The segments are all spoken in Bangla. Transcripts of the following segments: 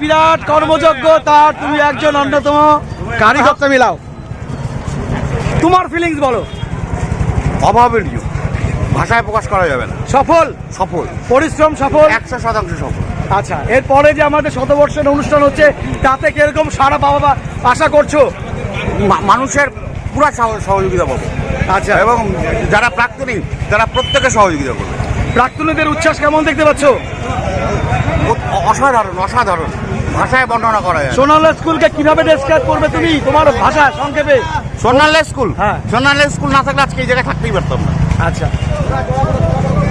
বিরাট কর্মযজ্ঞ, তার তুমি একজন অন্যতম কারিগর। মিলাও, তোমার ফিলিংস বলো। অভাবনীয়, ভাষায় প্রকাশ করা যাবে না। সফল, সফল, পরিশ্রম সফল, 100% সফল। আচ্ছা, এরপরে যে আমাদের শতবর্ষের অনুষ্ঠান হচ্ছে, তাতে কিরকম সারা পাওয়া আশা করছো? মানুষের পুরা সহযোগিতা পাবো। আচ্ছা, এবং যারা প্রাক্তনী তারা প্রত্যেকে সহযোগিতা করবে। প্রাক্তনীদের উচ্ছ্বাস কেমন দেখতে পাচ্ছ? অসাধারণ, অসাধারণ, ভাষায় বর্ণনা করা যায়। সোনারলাল স্কুলকে কিভাবে ডেসক্রাইব করবে তুমি তোমার ভাষা সংক্ষেপে? সোনারলাল স্কুল, হ্যাঁ, সোনারলাল স্কুল না থাকলে আজকে এই জায়গায় থাকতেই পারতাম না। আচ্ছা,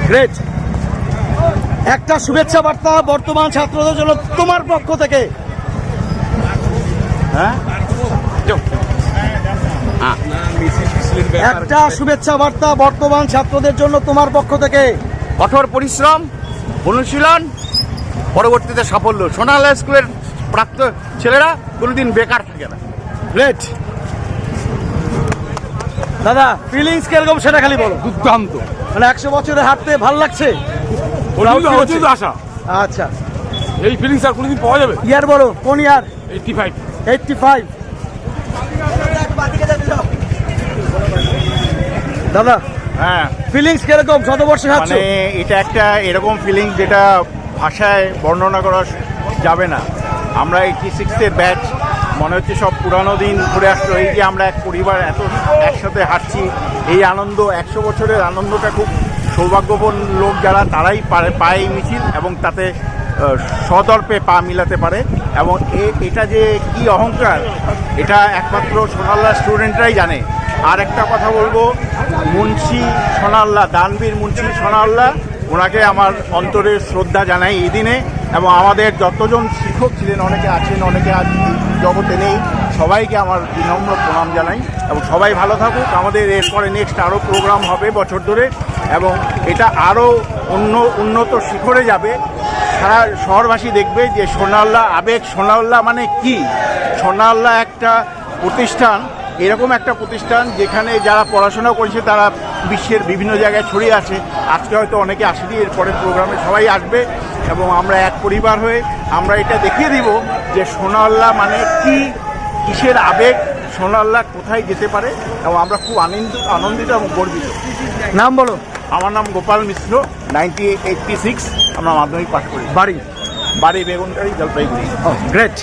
গ্রেট। একটা শুভেচ্ছা বার্তা বর্তমান ছাত্রদের জন্য তোমার পক্ষ থেকে। হ্যাঁ, একটা শুভেচ্ছা বার্তা বর্তমান ছাত্রদের জন্য তোমার পক্ষ থেকে। কঠোর পরিশ্রম, অনুশীলন, পরবর্তীতে সাফল্য। সোনারলাল স্কুলের প্রাপ্ত ছেলেরা কোনোদিন বেকার থাকে না। গ্রেট। দাদা, ফিলিংস কিরকম সেটা খালি বলো। দুর্দান্ত, মানে 100 বছরে হাঁটতে ভালো লাগছে। আশা, আচ্ছা, এই ফিলিংস আর কোনোদিন পাওয়া যাবে? ইয়ার বলো, কোন ইয়ার? 85। 85। দাদা, হ্যাঁ, ফিলিংস কিরকম শতবর্ষে হাঁটছো? মানে এটা একটা এরকম ফিলিং যেটা ভাষায় বর্ণনা করা যাবে না। আমরা 86-এর ব্যাচ, মনে হচ্ছে সব পুরানো দিন ঘুরে আসলো। এই যে আমরা এক পরিবার এত একসাথে হাঁটছি, এই আনন্দ, 100 বছরের আনন্দটা খুব সৌভাগ্যবান লোক যারা, তারাই পায় এই মিছিল এবং তাতে সদর্পে পা মিলাতে পারে। এবং এটা যে কি অহংকার, এটা একমাত্র সোনারলাল স্টুডেন্টরাই জানে। আর একটা কথা বলবো, মুন্সি সোনারলাল, দানবীর মুন্সি সোনারলাল, ওনাকে আমার অন্তরের শ্রদ্ধা জানাই এই দিনে। এবং আমাদের যতজন শিক্ষক ছিলেন, অনেকে আছেন, অনেকে আজ জগতে নেই, সবাইকে আমার বিনম্র প্রণাম জানাই। এবং সবাই ভালো থাকুক। আমাদের এরপরে নেক্সট আরও প্রোগ্রাম হবে বছর ধরে, এবং এটা আরও উন্নত শিখরে যাবে। সারা শহরবাসী দেখবে যে সোনারলাল আবেগ, সোনারলাল মানে কি। সোনারলাল একটা প্রতিষ্ঠান, এরকম একটা প্রতিষ্ঠান যেখানে যারা পড়াশোনা করেছে তারা বিশ্বের বিভিন্ন জায়গায় ছড়িয়ে আছে। আজকে হয়তো অনেকে আসেনি, এরপরে প্রোগ্রামে সবাই আসবে এবং আমরা এক পরিবার হয়ে আমরা এটা দেখিয়ে দিব যে সোনারলাল মানে কি, কিসের আবেগ, সোনারলাল কোথায় যেতে পারে। এবং আমরা খুব আনন্দিত এবং গর্বিত। নাম বলো। আমার নাম গোপাল মিশ্র, 1986 আমরা মাধ্যমিক পাশ করি। বাড়ি? বাড়ি বেগুনটারি, জলপাইগুড়ি। গ্রেট।